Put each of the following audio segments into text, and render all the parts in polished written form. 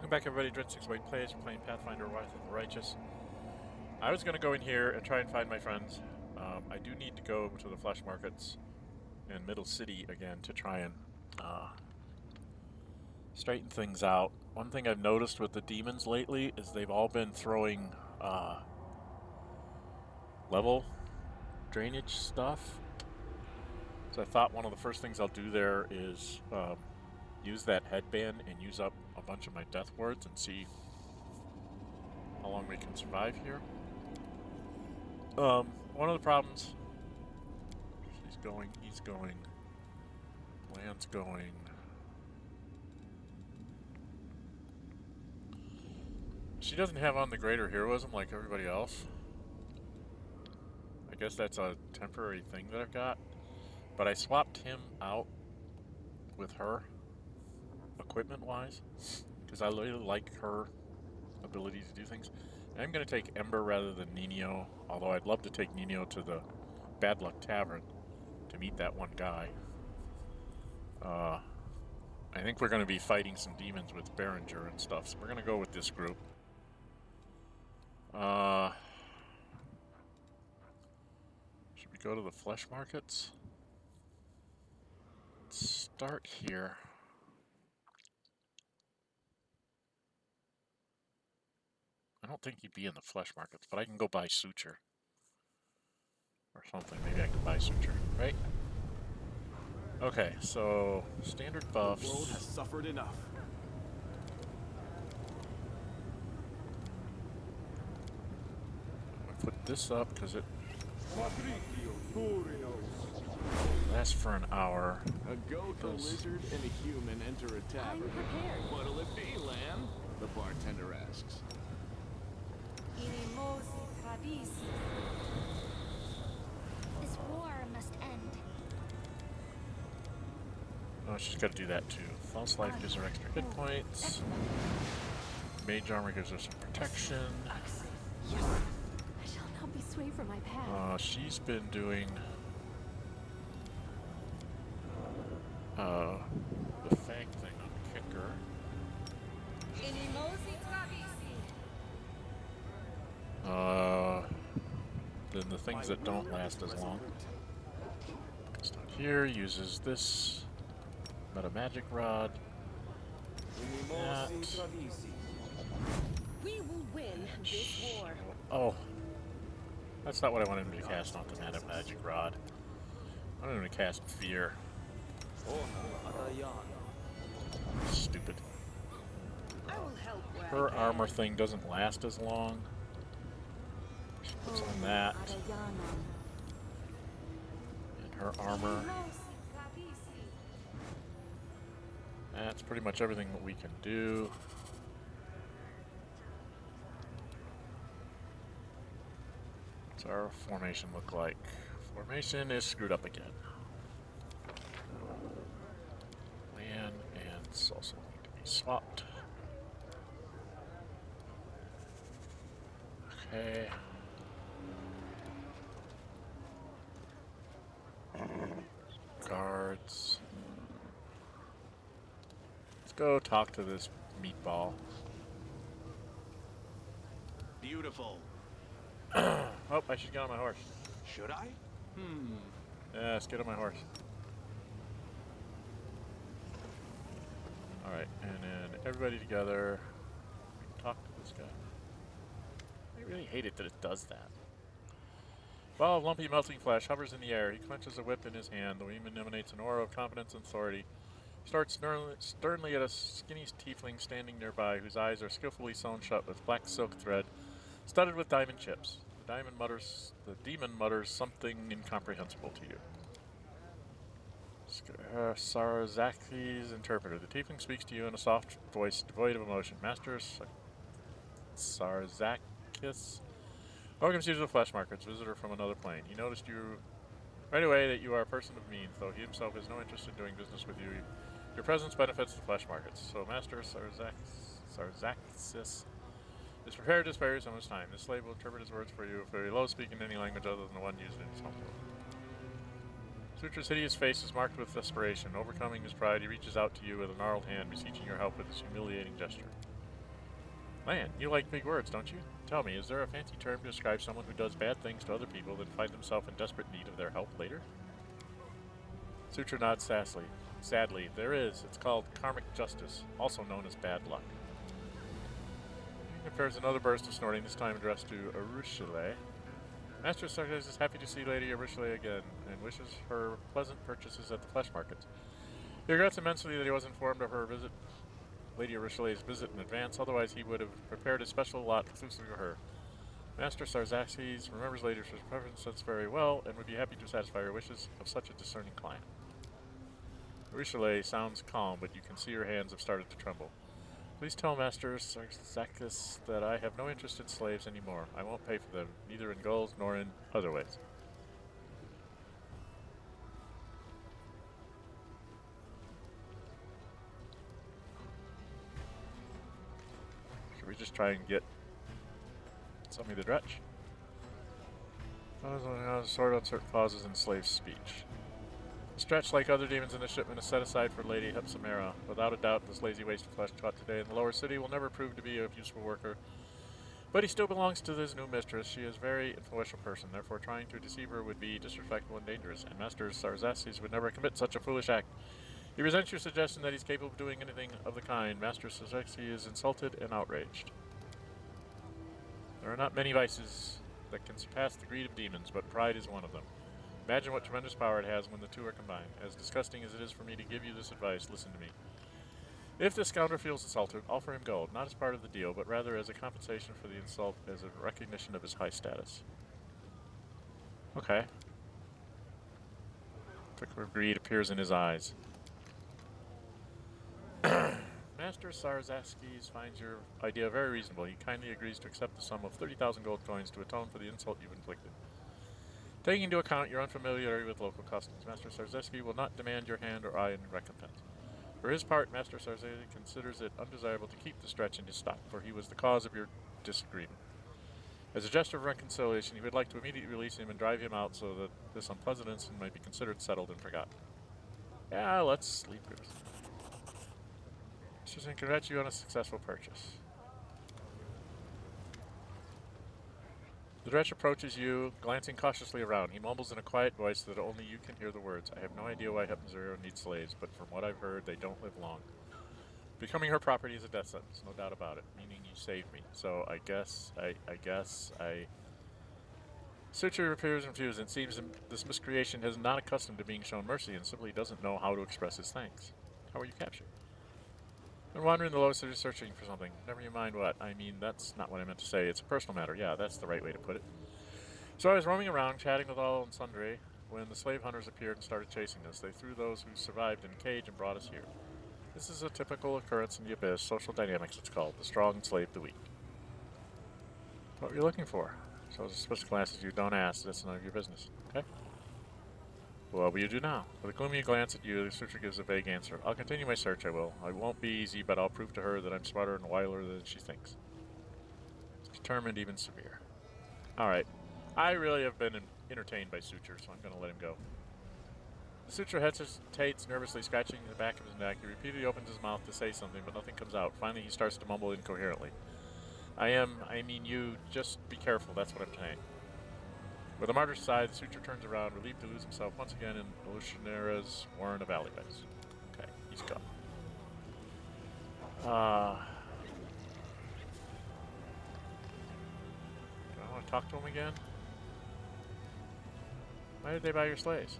Welcome back, everybody. Dren608 plays. We're playing Pathfinder, Rise of the Righteous. I was going to go in here and try and find my friends. I do need to go to the flesh markets in Middle City again to try and straighten things out. One thing I've noticed with the demons lately is they've all been throwing level drainage stuff. So I thought one of the first things I'll do there is use that headband and use up a bunch of my death wards and see how long we can survive here. One of the problems, he's going, land's going. She doesn't have on the greater heroism like everybody else. I guess that's a temporary thing that I've got. But I swapped him out with her, equipment-wise, because I really like her ability to do things. And I'm going to take Ember rather than Nino, although I'd love to take Nino to the Bad Luck Tavern to meet that one guy. I think we're going to be fighting some demons with Berenguer and stuff, so we're going to go with this group. Should we go to the flesh markets? Let's start here. I don't think he'd be in the flesh markets, but I can go buy suture. Or something. Maybe I can buy suture, right? Okay, so standard buffs. The world has suffered enough. I'm gonna put this up because it lasts for an hour. A goat, a lizard, and a human enter a tavern. I'm prepared. What'll it be, lamb? The bartender asks. This war must end. Oh, she's got to do that too. False life gives her extra hit points. Mage armor gives her some protection. Yes. I shall not be swayed from my path. She's been doing the fang thing on Kicker. Then the things that don't last as long. Start here, uses this meta magic rod. That. We will win this war. Oh, that's not what I wanted him to cast, not the meta magic rod. I wanted him to cast fear. Stupid. I will help where Her I can. armor thing doesn't last as long. She puts on that. And her armor. That's pretty much everything that we can do. What's our formation look like? Formation is screwed up again. Land and also need to be swapped. Okay. Guards. Let's go talk to this meatball. Beautiful. Oh, I should get on my horse. Should I? Yeah, let's get on my horse. Alright, and then everybody together. We can talk to this guy. I really hate it that it does that. Ball of lumpy melting flesh hovers in the air. He clenches a whip in his hand. The weapon emanates an aura of confidence and authority. He starts sternly at a skinny tiefling standing nearby, whose eyes are skillfully sewn shut with black silk thread, studded with diamond chips. The demon mutters something incomprehensible to you. Sarazaki's interpreter. The tiefling speaks to you in a soft voice devoid of emotion. Master Sarazakis welcomes you to the flesh markets, visitor from another plane. He noticed you right away that you are a person of means, though he himself has no interest in doing business with you. Your presence benefits the flesh markets. So Master Sarazakis is prepared to spare you so much time. This slave will interpret his words for you if very low, speak in any language other than the one used in his homeworld. Sutra's hideous face is marked with desperation. Overcoming his pride, he reaches out to you with a gnarled hand, beseeching your help with his humiliating gesture. Man, you like big words, don't you? Tell me, is there a fancy term to describe someone who does bad things to other people then find himself in desperate need of their help later? Sutra nods sassily. Sadly, there is. It's called karmic justice, also known as bad luck. He prepares another burst of snorting, this time addressed to Arushile. Master Sarkis is happy to see Lady Arushile again, and wishes her pleasant purchases at the flesh markets. He regrets immensely that he was informed of her visit, Lady Arushile's visit in advance, otherwise he would have prepared a special lot exclusively for her. Master Sarzaxes remembers Lady Arushile's preferences very well, and would be happy to satisfy her wishes of such a discerning client. Arushile sounds calm, but you can see her hands have started to tremble. Please tell Master Sarzaxes that I have no interest in slaves anymore. I won't pay for them, neither in gold nor in other ways. Should we just try and get somebody the dretch? Sort out certain clauses in slave speech. The stretch, like other demons in the shipment, is set aside for Lady Hepsimera. Without a doubt, this lazy waste of flesh caught today in the lower city will never prove to be a useful worker. But he still belongs to his new mistress. She is a very influential person, therefore trying to deceive her would be disrespectful and dangerous, and Master Sarzaxes would never commit such a foolish act. He resents your suggestion that he's capable of doing anything of the kind. Master Sarzaxes is insulted and outraged. There are not many vices that can surpass the greed of demons, but pride is one of them. Imagine what tremendous power it has when the two are combined. As disgusting as it is for me to give you this advice, listen to me. If this scoundrel feels insulted, offer him gold, not as part of the deal, but rather as a compensation for the insult, as a recognition of his high status. Okay. Flicker of greed appears in his eyes. Master Sarzaxes finds your idea very reasonable. He kindly agrees to accept the sum of 30,000 gold coins to atone for the insult you've inflicted. Taking into account your unfamiliarity with local customs, Master Sarzaxes will not demand your hand or eye in recompense. For his part, Master Sarzaxes considers it undesirable to keep the stretch in his stock, for he was the cause of your disagreement. As a gesture of reconciliation, he would like to immediately release him and drive him out so that this unpleasant incident might be considered settled and forgotten. Yeah, let's sleep. Mr. Congratulate you on a successful purchase. The dretch approaches you, glancing cautiously around. He mumbles in a quiet voice so that only you can hear the words. I have no idea why Hepsimera needs slaves, but from what I've heard, they don't live long. Becoming her property is a death sentence, no doubt about it, meaning you saved me. So I guess I... Suture appears confused and seems this miscreation is not accustomed to being shown mercy and simply doesn't know how to express his thanks. How were you captured? Been wandering the lower city searching for something. Never you mind what. I mean, that's not what I meant to say. It's a personal matter. Yeah, that's the right way to put it. So I was roaming around, chatting with all and sundry, when the slave hunters appeared and started chasing us. They threw those who survived in a cage and brought us here. This is a typical occurrence in the abyss. Social dynamics, it's called. The strong enslave the weak. What were you looking for? So as a suspicious glance at you, don't ask. That's none of your business. Okay? What will you do now? With a gloomy glance at you, the searcher gives a vague answer. I'll continue my search, I will. It won't be easy, but I'll prove to her that I'm smarter and wiler than she thinks. It's determined, even severe. Alright. I really have been entertained by Suture, so I'm going to let him go. The Suture hesitates, nervously scratching the back of his neck. He repeatedly opens his mouth to say something, but nothing comes out. Finally, he starts to mumble incoherently. You, just be careful, that's what I'm saying. With a martyr's sigh, the Suture turns around, relieved to lose himself once again in Alushinyrra's warren of alleyways. Okay, he's gone. Do I want to talk to him again? Why did they buy your slaves?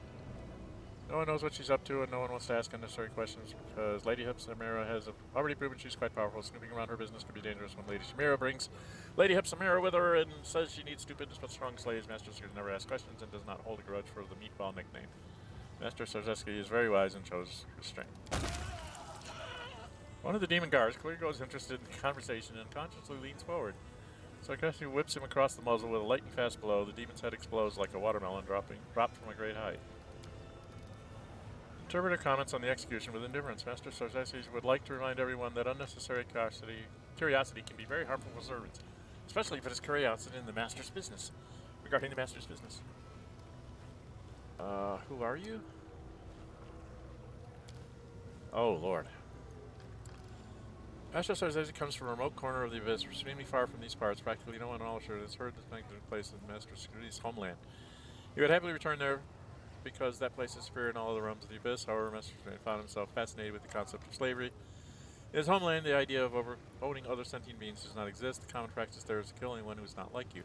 No one knows what she's up to, and no one wants to ask unnecessary questions because Lady Hepsimera has already proven she's quite powerful. Snooping around her business could be dangerous when Lady Chimera brings Lady Hepsimera with her and says she needs stupendous but strong slaves. Master Sarzaxes never asks questions and does not hold a grudge for the meatball nickname. Master Sarzaxes is very wise and shows restraint. One of the demon guards clearly grows interested in the conversation and unconsciously leans forward. Sarzaxes whips him across the muzzle with a lightning fast blow. The demon's head explodes like a watermelon dropped from a great height. Interpreter comments on the execution with indifference. Master Sarzaxes would like to remind everyone that unnecessary curiosity can be very harmful for servants, especially if it is curiosity in the master's business. Regarding the master's business. Who are you? Oh, Lord. Master says as he comes from a remote corner of the abyss, extremely far from these parts, practically no one in Alushinyrra has heard this thing took place in Master Security's homeland. He would happily return there because that place is superior in all of the realms of the abyss. However, Master Security found himself fascinated with the concept of slavery. In his homeland, the idea of owning other sentient beings does not exist. The common practice there is to kill anyone who is not like you.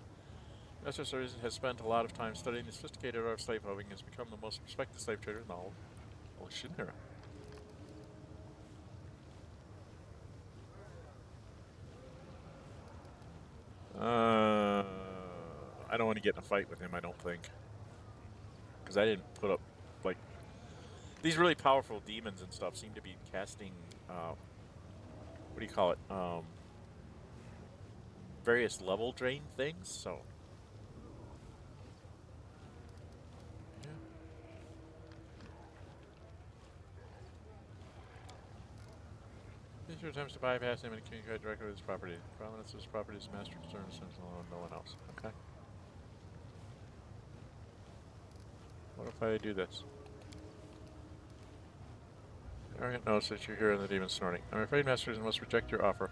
Master Security has spent a lot of time studying the sophisticated art of slaveholding and has become the most respected slave trader in all of Alushinyrra. I don't want to get in a fight with him, I don't think. Because I didn't put up, like... These really powerful demons and stuff seem to be casting, what do you call it? Various level drain things, so... Yeah. These are attempts to bypass him and communicate directly with his property. The prominence of his property is master concern, no one else. Okay. What if I do this? Arrogant knows that you're here in the demon snorting. I'm afraid masters must reject your offer.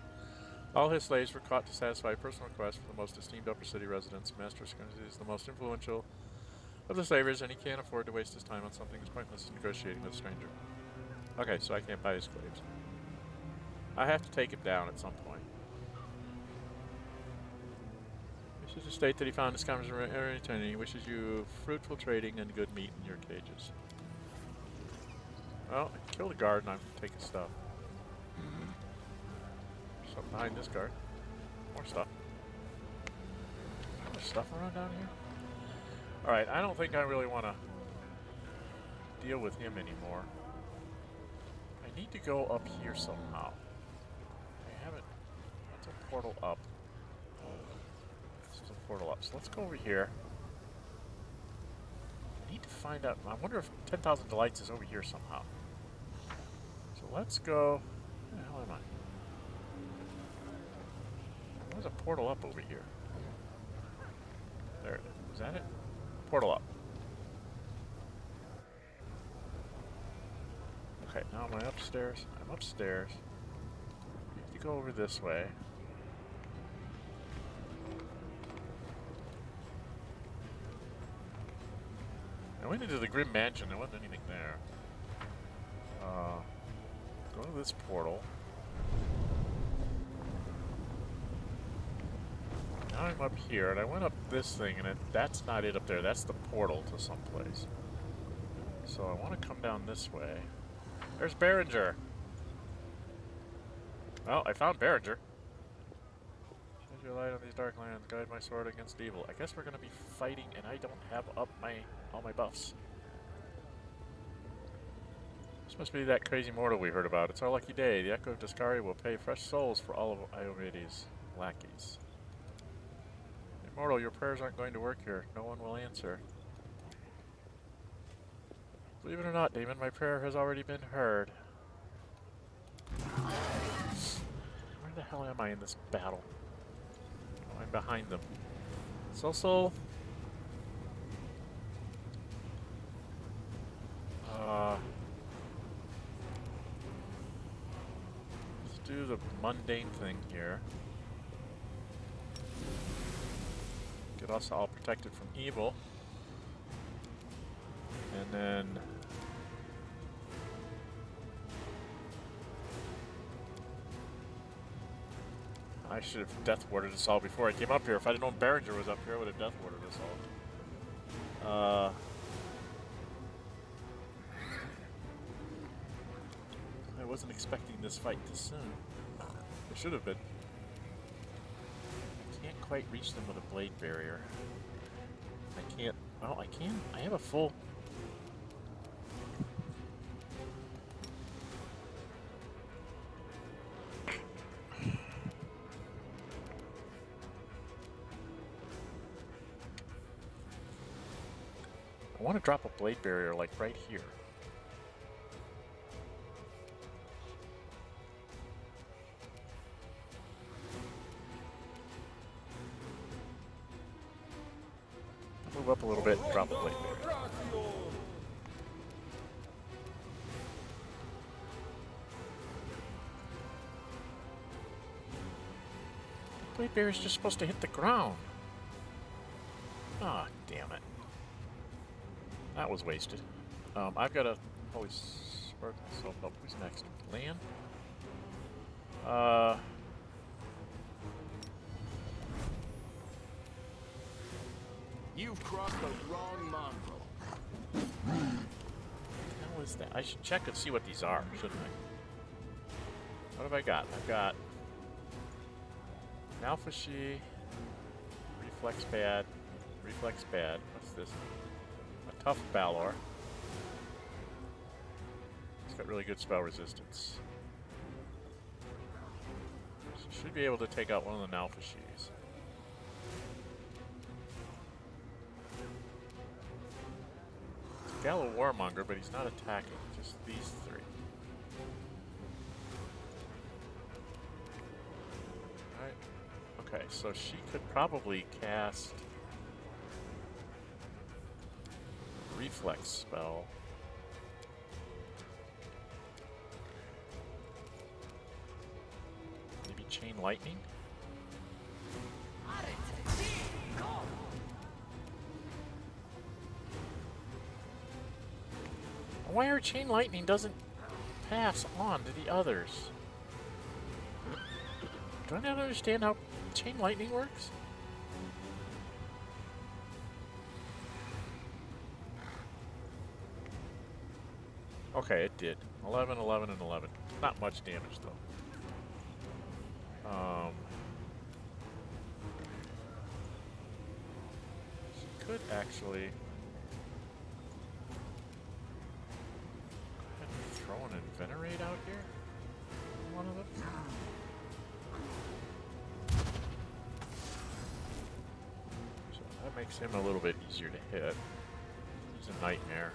All his slaves were caught to satisfy personal requests for the most esteemed upper city residents. Master is the most influential of the slavers, and he can't afford to waste his time on something as pointless as negotiating with a stranger. Okay, so I can't buy his slaves. I have to take him down at some point. Wishes to state that he found his commerce in eternity. He wishes you fruitful trading and good meat in your cages. Well, I can kill the guard and I can take his stuff. Something behind this guard. More stuff. More stuff around down here? Alright, I don't think I really want to deal with him anymore. I need to go up here somehow. I haven't... That's a portal up. This is a portal up. So let's go over here. I need to find out... I wonder if 10,000 Delights is over here somehow. So let's go... Where the hell am I? There's a portal up over here. There it is. Is that it? Portal up. Okay, now am I upstairs? I'm upstairs. I have to go over this way. I went into the Grim Mansion. There wasn't anything there. Go to this portal. Now I'm up here, and I went up this thing, and that's not it up there. That's the portal to someplace. So I want to come down this way. There's Berenguer. Well, I found Berenguer. Shed your light on these dark lands. Guide my sword against evil. I guess we're going to be fighting, and I don't have up all my buffs. This must be that crazy mortal we heard about. It's our lucky day. The Echo of Discari will pay fresh souls for all of Iovedi's lackeys. Immortal, your prayers aren't going to work here. No one will answer. Believe it or not, Damon, my prayer has already been heard. Where the hell am I in this battle? Oh, I'm behind them. So. Let's do the mundane thing here. Get us all protected from evil. And then... I should have death warded us all before I came up here. If I'd have known Berenguer was up here, I would have death warded us all. I wasn't expecting this fight this soon. It should have been. I can't quite reach them with a blade barrier. I can't... Well, I can. I have a full... I want to drop a blade barrier, like, right here. Move up a little bit and drop a blade barrier. Blade Bear is just supposed to hit the ground. Ah, damn it. That was wasted. I've got to probably spark myself up. Who's next? Land? You've crossed the wrong mongrel. What the hell is that? I should check and see what these are, shouldn't I? What have I got? I've got an Alpha She, Reflex bad, Reflex bad. What's this? A Tough Balor. It's got really good spell resistance. So should be able to take out one of the Alpha She's. Gallo Warmonger, but he's not attacking, just these three. Alright. Okay, so she could probably cast Reflex spell. Maybe Chain Lightning? Why her Chain Lightning doesn't pass on to the others? Do I not understand how Chain Lightning works? Okay, it did. 11, 11, and 11. Not much damage, though. She could actually... throw an Venerate out here? One of them? So that makes him a little bit easier to hit. He's a nightmare.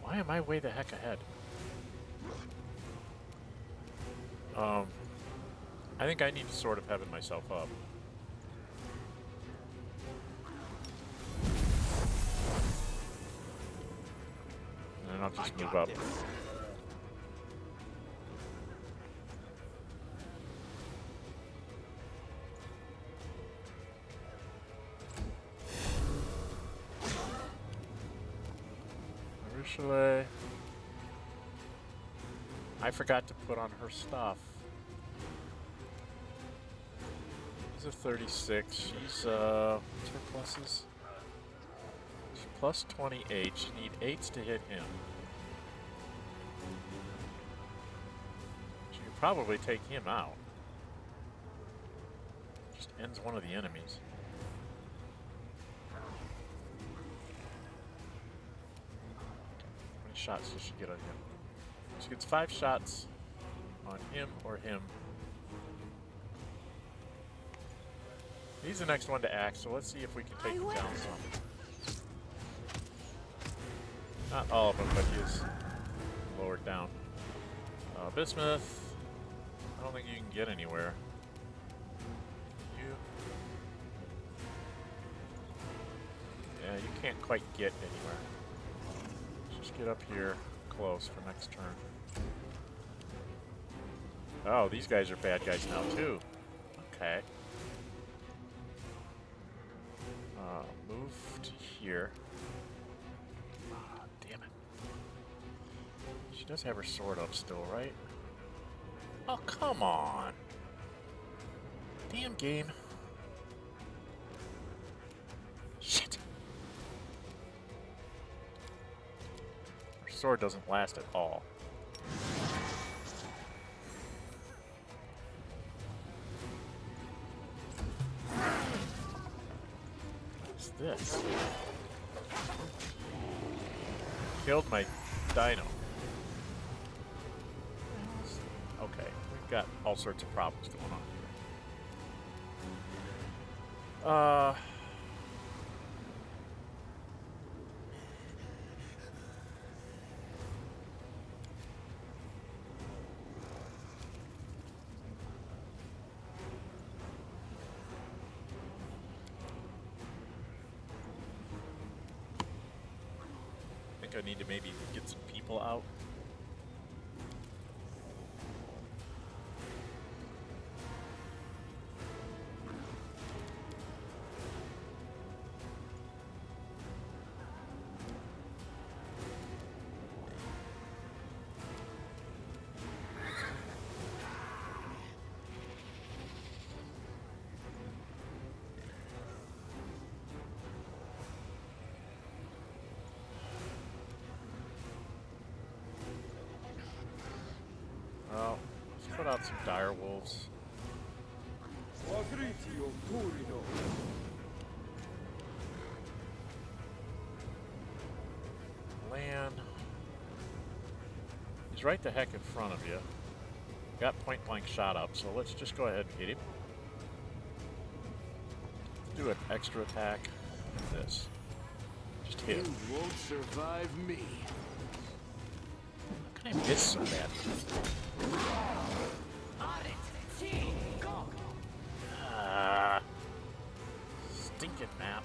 Why am I way the heck ahead? I think I need to sort of heaven myself up. And then I'll just move up. Marushale. I forgot to put on her stuff. She's a 36. She's, what's her pluses? She's plus 28. She need 8s to hit him. She could probably take him out. Just ends one of the enemies. How many shots does she get on him? She gets 5 shots on him or him. He's the next one to act, so let's see if we can take him down some. Not all of them, but he is lowered down. Bismuth, I don't think you can get anywhere. You? Yeah, you can't quite get anywhere. Let's just get up here close for next turn. Oh, these guys are bad guys now too. Okay. Move to here. Ah, damn it. She does have her sword up still, right? Oh, come on. Damn game. Shit. Her sword doesn't last at all. This killed my dino. Okay, we've got all sorts of problems going on here. I need to maybe get some people out. Well, let's put out some dire wolves. Land. He's right the heck in front of you. Got point blank shot up, so let's just go ahead and hit him. Do an extra attack. Like this. Just hit him. You won't survive me. How can I miss so bad? Stinking map.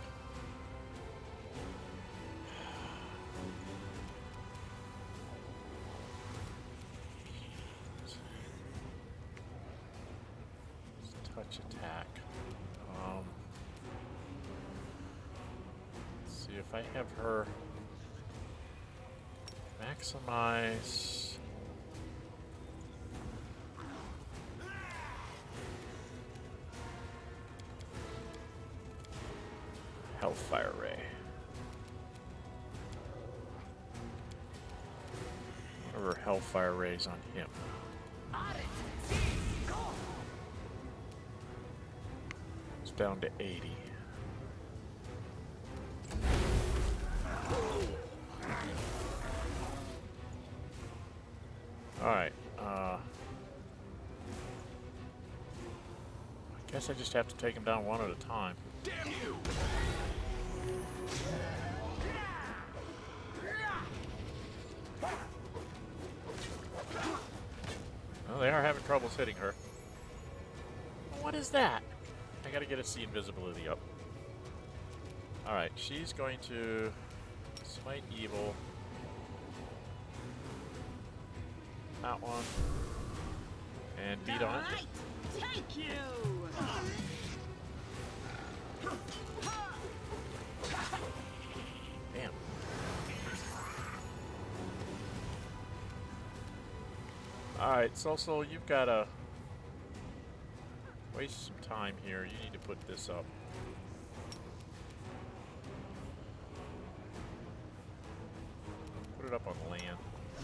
Touch attack. Let's see if I have her maximize. Hellfire Ray. Or Hellfire Rays on him. It's down to 80. Alright, I guess I just have to take him down one at a time. Damn you! Well, they are having troubles hitting her. What is that? I gotta get its invisibility up. Alright, she's going to smite evil. That one. And beat on it. Take you! Damn. Alright, so you've gotta waste some time here. You need to put this up. Put it up on land. I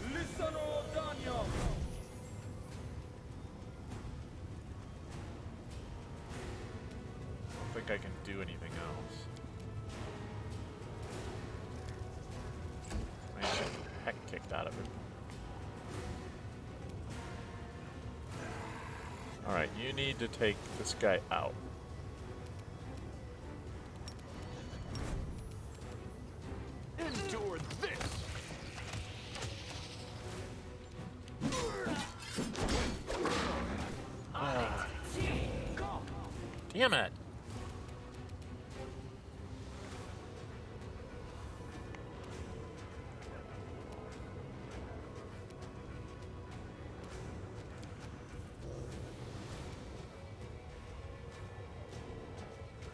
don't think I can do anything else. I should get the heck kicked out of it. Alright, you need to take this guy out. Endure this! Damn it!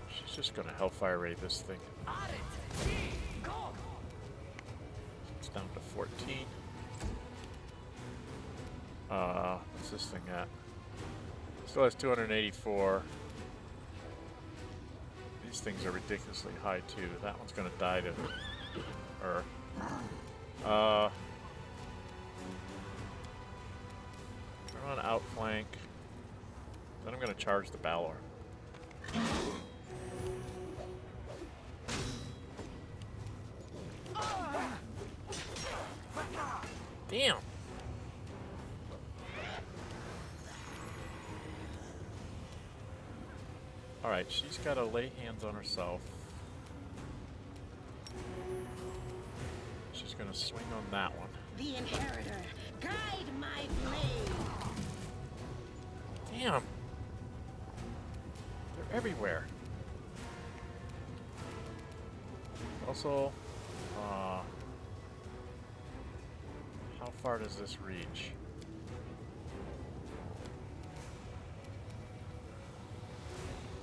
She's just gonna Hellfire Ray this thing. It's down to 14. What's this thing at? Still has 284. These things are ridiculously high too. That one's gonna die to her. We're on outflank. Then I'm gonna charge the Balor. Damn. Alright, she's got to lay hands on herself. She's going to swing on that one. The Inheritor, guide my blade! Damn! They're everywhere. How far does this reach?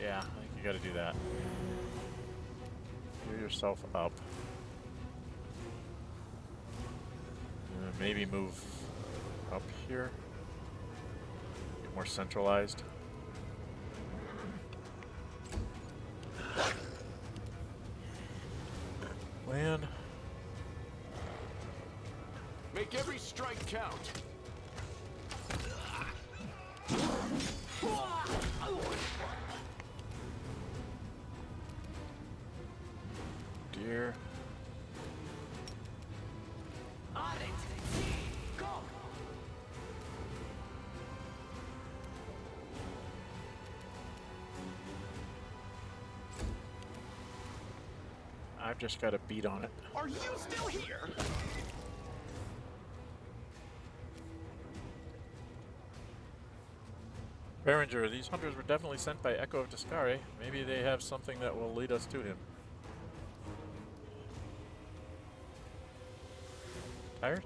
Yeah, I think you gotta do that. Gear yourself up. Maybe move up here. Get more centralized. Land. Make every strike count. Deer. On it. Go. I've just got a beat on it. Are you still here? Berenguer, these hunters were definitely sent by Echo of Discari. Maybe they have something that will lead us to him. Tired?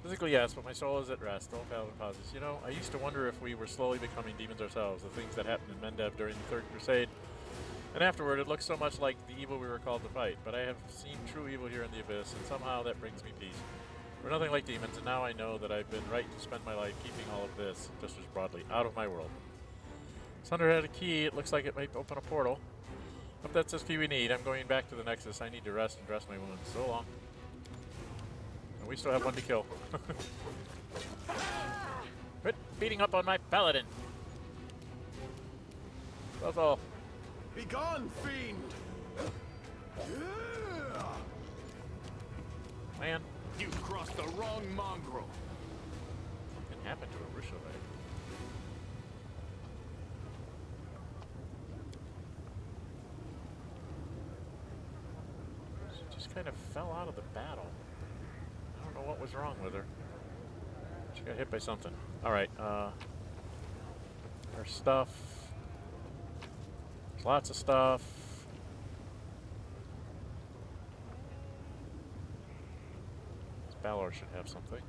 Physically, yes, but my soul is at rest. Old Paladin pauses. You know, I used to wonder if we were slowly becoming demons ourselves, the things that happened in Mendev during the Third Crusade. And afterward, it looked so much like the evil we were called to fight. But I have seen true evil here in the Abyss, and somehow that brings me peace. We're nothing like demons, and now I know that I've been right to spend my life keeping all of this, just as broadly, out of my world. Sunder had a key. It looks like it might open a portal. If that's the key we need, I'm going back to the Nexus. I need to rest and dress my wounds. So long. And we still have one to kill. Quit beating up on my paladin. That's all. Begone, fiend! Man. You've crossed the wrong mongrel. What can happen to a Rushovite? She just kind of fell out of the battle. I don't know what was wrong with her. She got hit by something. Alright, her stuff. There's lots of stuff. Balor should have something.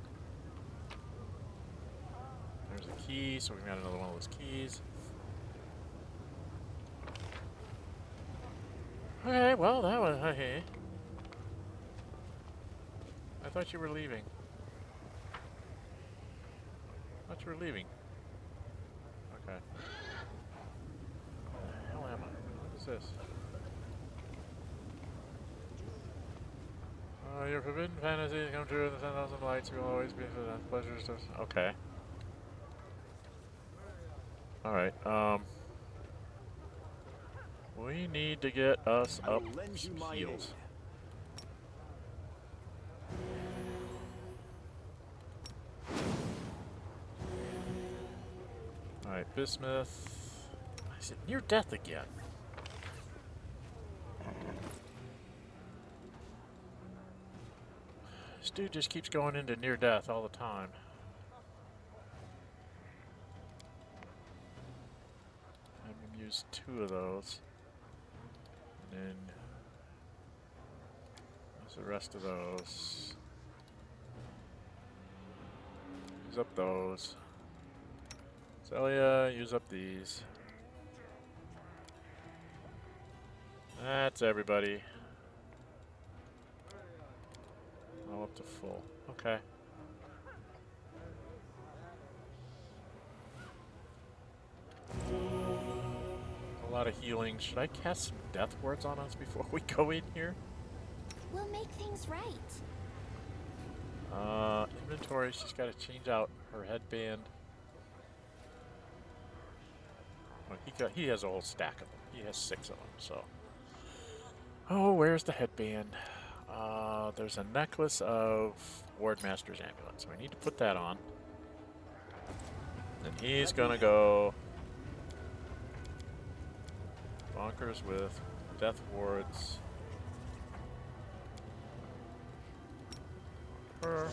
There's a key, so we've got another one of those keys. Okay, well, that was... Hey. I thought you were leaving. I thought you were leaving. Okay. Where the hell am I? What is this? Your forbidden fantasies come true in the 10,000 lights. You will always be for the pleasures of... Okay. Alright, we need to get us up some heals. Alright, Bismuth. Is it near death again? This dude just keeps going into near death all the time. I'm gonna use 2 of those. And then use the rest of those. Use up those. Celia, use up these. That's everybody. All up to full. Okay. A lot of healing. Should I cast some death words on us before we go in here? We'll make things right. Inventory. She's got to change out her headband. Oh, he has a whole stack of them. He has 6 of them. So. Oh, where's the headband? There's a necklace of Wardmaster's amulet, so we need to put that on. And he's gonna go bonkers with death wards. Her.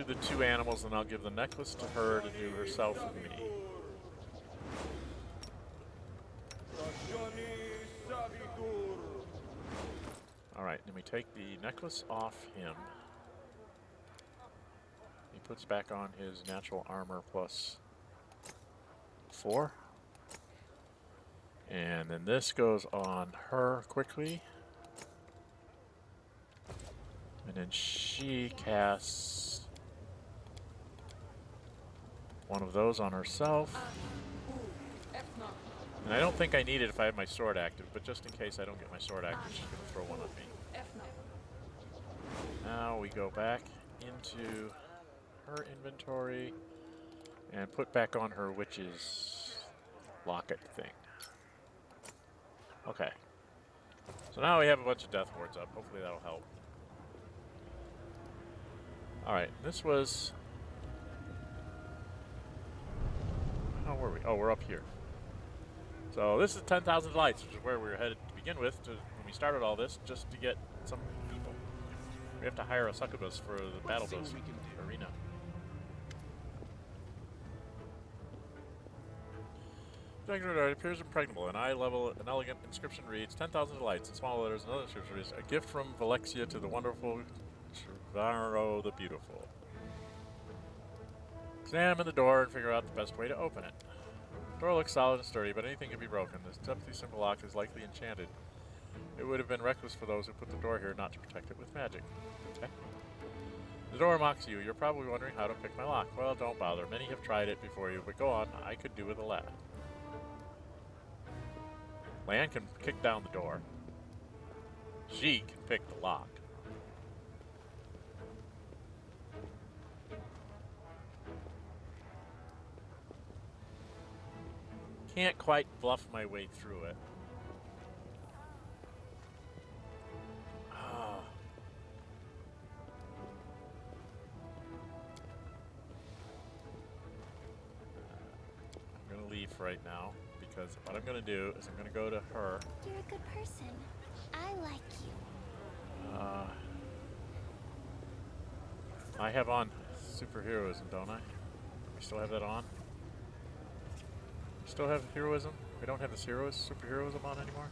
the 2 animals, and I'll give the necklace to her to do herself and me. Alright, then we take the necklace off him. He puts back on his natural armor plus 4. And then this goes on her quickly. And then she casts one of those on herself. And I don't think I need it if I have my sword active, but just in case I don't get my sword active, she's going to throw one on me. Now we go back into her inventory and put back on her witch's locket thing. Okay. So now we have a bunch of death wards up. Hopefully that'll help. Alright, this was... How were we? Oh, we're up here. So this is 10,000 Lights, which is where we were headed to begin with when we started all this, just to get some people. We have to hire a succubus for the battle bus arena. It appears impregnable. An eye level, an elegant inscription reads, 10,000 Lights, in small letters. Another inscription reads, a gift from Valexia to the wonderful Shivaro the Beautiful. Examine the door and figure out the best way to open it. The door looks solid and sturdy, but anything can be broken. This tempting simple lock is likely enchanted. It would have been reckless for those who put the door here not to protect it with magic. Okay. The door mocks you. You're probably wondering how to pick my lock. Well, don't bother. Many have tried it before you, but go on. I could do with a laugh. Lan can kick down the door. She can pick the lock. Can't quite bluff my way through it. Ah. I'm going to leave right now because what I'm going to do is I'm going to go to her. You're a good person. I like you. I have on superheroism, don't I? We still have that on? Still have heroism? We don't have this superheroism on anymore?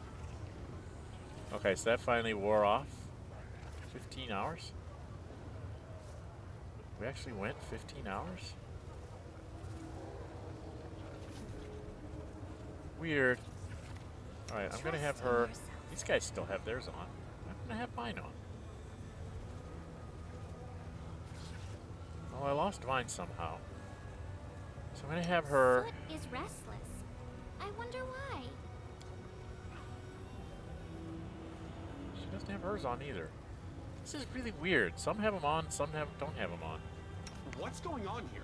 Okay, so that finally wore off. 15 hours? We actually went 15 hours? Weird. Alright, I'm gonna have her... These guys still have theirs on. I'm gonna have mine on. Oh, I lost mine somehow. So I'm gonna have her... Foot is restless. I wonder why. She doesn't have hers on either. This is really weird. Some have them on, some don't have them on. What's going on here?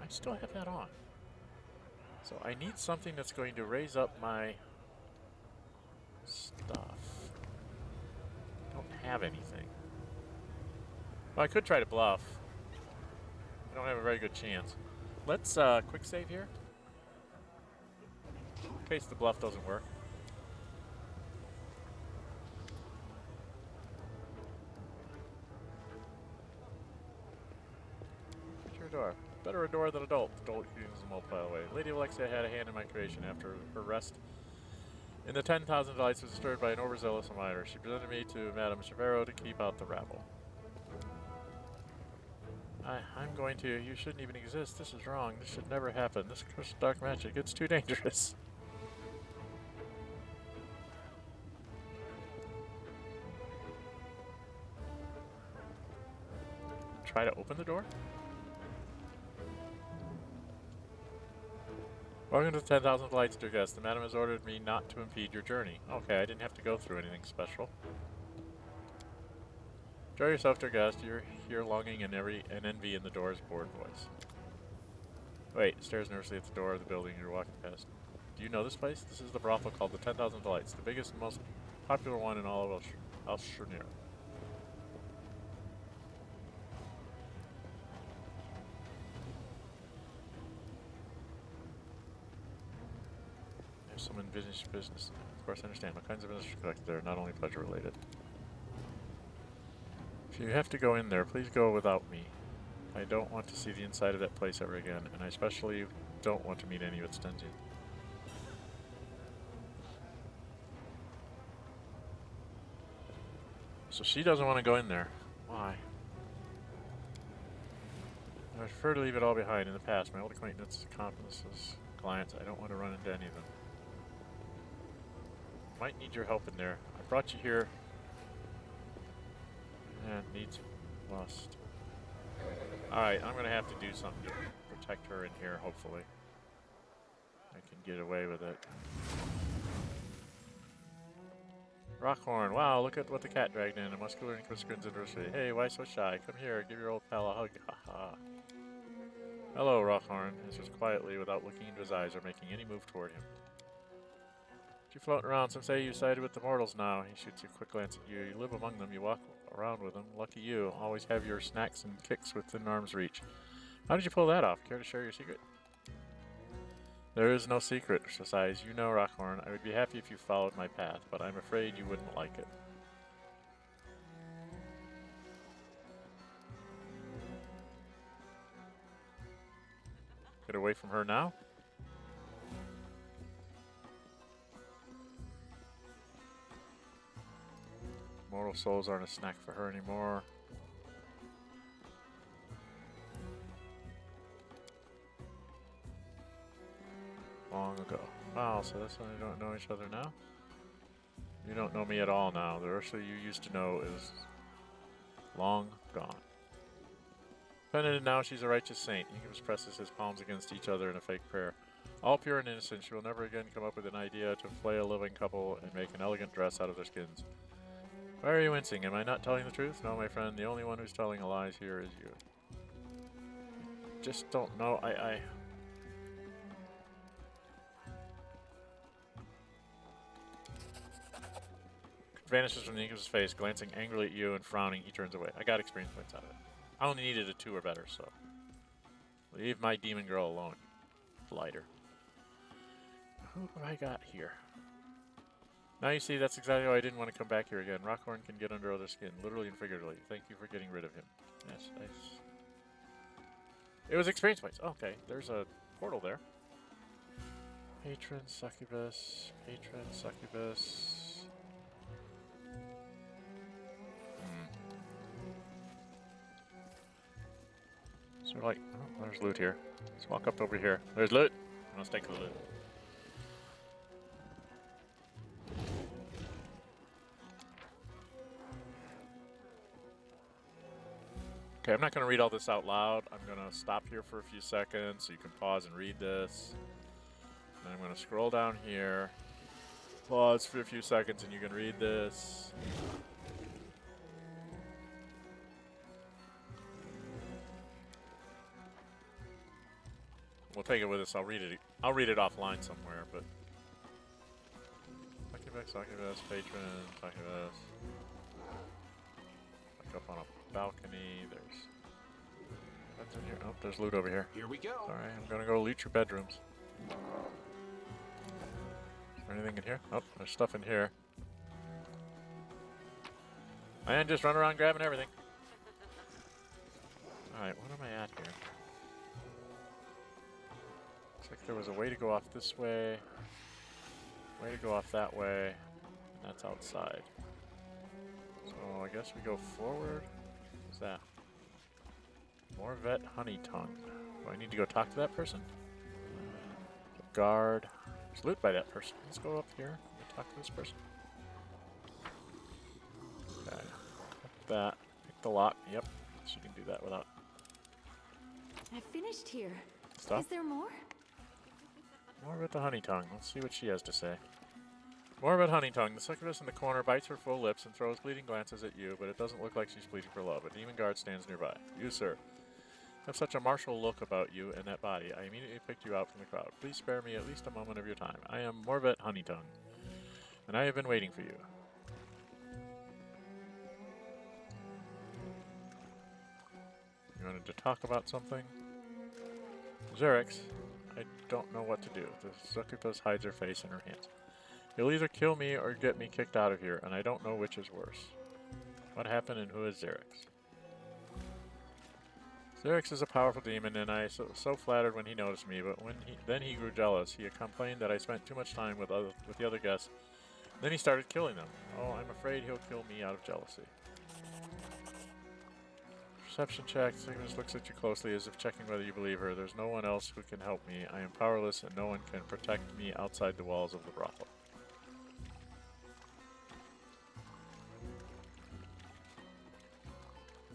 I still have that on. So I need something that's going to raise up my stuff. I don't have anything. Well, I could try to bluff. I don't have a very good chance. Let's quick save here. In case the bluff doesn't work. Enter a door. Better a door than a dolt. The dolt uses a multiply away. Lady Alexia had a hand in my creation. After her rest in the 10,000 Lights was disturbed by an overzealous admirer. She presented me to Madame Chevero to keep out the rabble. I'm going to. You shouldn't even exist. This is wrong. This should never happen. This cursed dark magic. It's too dangerous. Try to open the door? Welcome to the 10,000 Lights, dear guest. The madam has ordered me not to impede your journey. Okay, I didn't have to go through anything special. Enjoy yourself, dear guest. You're here longing and envy in the door's bored voice. Wait, stares nervously at the door of the building you're walking past. Do you know this place? This is the brothel called the 10,000 Lights, the biggest and most popular one in all of Alushinyrra. There's some unfinished business. Of course, I understand. What kinds of business are collected there, not only pleasure related. If you have to go in there, please go without me. I don't want to see the inside of that place ever again, and I especially don't want to meet any of its dungeons. So she doesn't want to go in there. Why? I prefer to leave it all behind in the past. My old acquaintances, accomplices, clients. I don't want to run into any of them. Might need your help in there. I brought you here. And needs must. Alright, I'm going to have to do something to protect her in here, hopefully. I can get away with it. Rockhorn, wow, look at what the cat dragged in. A muscular and grins adversity. Hey, why so shy? Come here, give your old pal a hug. Haha. Hello, Rockhorn, answers quietly without looking into his eyes or making any move toward him. You floating around, some say you sided with the mortals now. He shoots a quick glance at you. You live among them, you walk around with them. Lucky you, always have your snacks and kicks within arm's reach. How did you pull that off? Care to share your secret? There is no secret, she sighs. You know, Rockhorn, I would be happy if you followed my path, but I'm afraid you wouldn't like it. Get away from her now? Mortal souls aren't a snack for her anymore. Long ago. Wow, so that's why we don't know each other now? You don't know me at all now. The Ursula you used to know is long gone. Penitent now, she's a righteous saint. He presses his palms against each other in a fake prayer. All pure and innocent, she will never again come up with an idea to flay a living couple and make an elegant dress out of their skins. Why are you wincing? Am I not telling the truth? No, my friend, the only one who's telling lies here is you. Just don't know, Vanishes from the Inquisitor's face, glancing angrily at you and frowning, he turns away. I got experience points out of it. I only needed a 2 or better, so. Leave my demon girl alone. Lighter. Who have I got here? Now you see, that's exactly why I didn't want to come back here again. Rockhorn can get under other skin, literally and figuratively. Thank you for getting rid of him. Yes, nice. It was experience points. Okay, there's a portal there. Patron, succubus, patron, succubus. So like, oh, there's loot here. Let's walk up over here. There's loot. Let's take the loot. Okay, I'm not going to read all this out loud. I'm going to stop here for a few seconds so you can pause and read this. And I'm going to scroll down here. Pause for a few seconds and you can read this. We'll take it with us. I'll read it offline somewhere, but succubus, patron, succubus. Like up on a balcony. There's what's in here? Oh, there's loot over here. Here we go. Sorry, I'm gonna go loot your bedrooms. Is there anything in here? Oh, there's stuff in here. And just run around grabbing everything. Alright, what am I at here? Looks like there was a way to go off this way. Way to go off that way. And that's outside. So I guess we go forward. What's that? More vet honey tongue. Do I need to go talk to that person? Guard. There's loot by that person. Let's go up here and talk to this person. Okay. Pick that. Pick the lock. Yep. So you can do that without I finished here. stuff. Is there more? More about the honey tongue. Let's see what she has to say. More about honey tongue. The succubus in the corner bites her full lips and throws bleeding glances at you, but it doesn't look like she's bleeding for love. A demon guard stands nearby. You, sir, have such a martial look about you and that body. I immediately picked you out from the crowd. Please spare me at least a moment of your time. I am Morbet Honeytongue, and I have been waiting for you. You wanted to talk about something? Xerix, I don't know what to do. The succubus hides her face in her hands. You'll either kill me or get me kicked out of here, and I don't know which is worse. What happened and who is Xerix? Xerix is a powerful demon, and I so flattered when he noticed me, but then he grew jealous. He complained that I spent too much time with the other guests. Then he started killing them. Oh, I'm afraid he'll kill me out of jealousy. Perception check. Cygnus looks at you closely as if checking whether you believe her. There's no one else who can help me. I am powerless, and no one can protect me outside the walls of the brothel.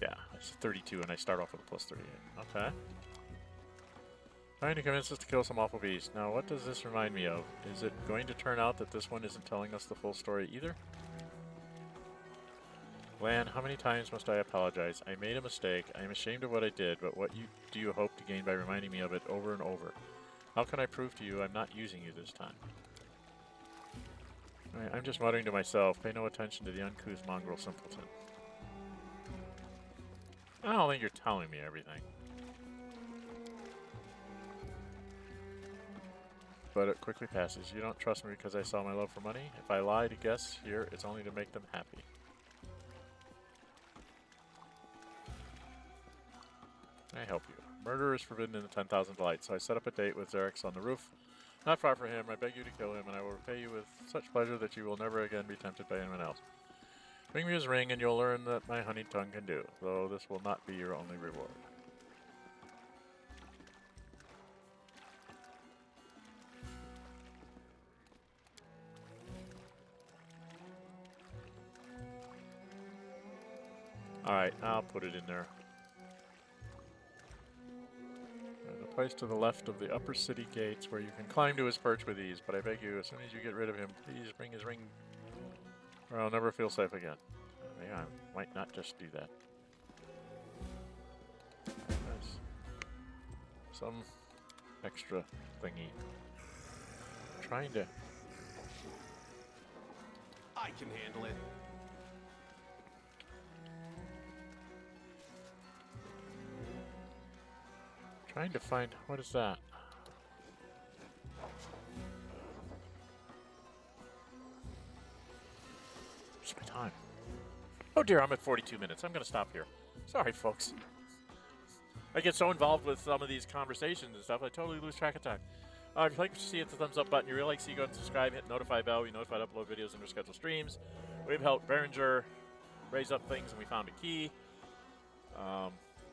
Yeah, it's 32, and I start off with a plus 38. Okay. Trying to convince us to kill some awful beast. Now, what does this remind me of? Is it going to turn out that this one isn't telling us the full story either? Lan, how many times must I apologize? I made a mistake. I am ashamed of what I did, but what do you hope to gain by reminding me of it over and over? How can I prove to you I'm not using you this time? I'm just muttering to myself. Pay no attention to the uncouth mongrel simpleton. I don't think you're telling me everything. But it quickly passes. You don't trust me because I saw my love for money? If I lie to guests here, it's only to make them happy. Can I help you? Murder is forbidden in the 10,000 Delights, so I set up a date with Xerix on the roof. Not far from him, I beg you to kill him, and I will repay you with such pleasure that you will never again be tempted by anyone else. Bring me his ring, and you'll learn that my honeyed tongue can do, though this will not be your only reward. Alright, I'll put it in there. There's a place to the left of the upper city gates where you can climb to his perch with ease, but I beg you, as soon as you get rid of him, please bring his ring, or I'll never feel safe again. Maybe I might not just do that. Nice. Some extra thingy. Trying to... I can handle it. Trying to find... What is that? What's my time? Oh dear, I'm at 42 minutes. I'm going to stop here. Sorry, folks. I get so involved with some of these conversations and stuff, I totally lose track of time. If you'd like to see it, the thumbs up button. You really like to see, go and subscribe, hit the notify bell. We notify to upload videos and reschedule streams. We've helped Berenguer raise up things, and we found a key.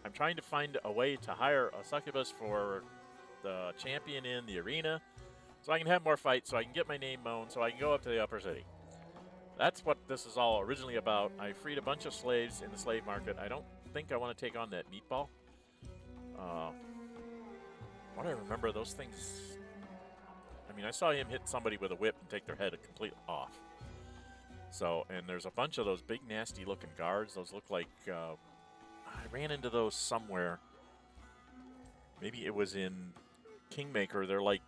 I'm trying to find a way to hire a succubus for the champion in the arena, so I can have more fights, so I can get my name known, so I can go up to the upper city. That's what this is all originally about. I freed a bunch of slaves in the slave market. I don't think I want to take on that meatball. What I remember, those things... I mean, I saw him hit somebody with a whip and take their head completely off. So, and there's a bunch of those big, nasty-looking guards. Those look like... I ran into those somewhere. Maybe it was in Kingmaker. They're like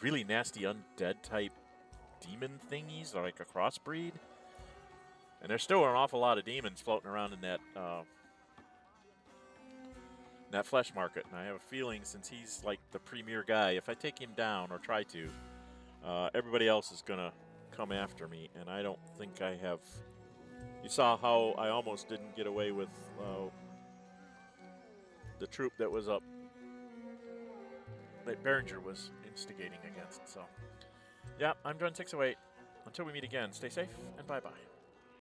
really nasty undead-type demon thingies. They're like a crossbreed. And there's still an awful lot of demons floating around in that flesh market. And I have a feeling, since he's like the premier guy, if I take him down or try to, everybody else is going to come after me. And I don't think I have... You saw how I almost didn't get away with the troop that was up, that Berenguer was instigating against. So, yeah, I'm Dren608. Until we meet again, stay safe and bye-bye.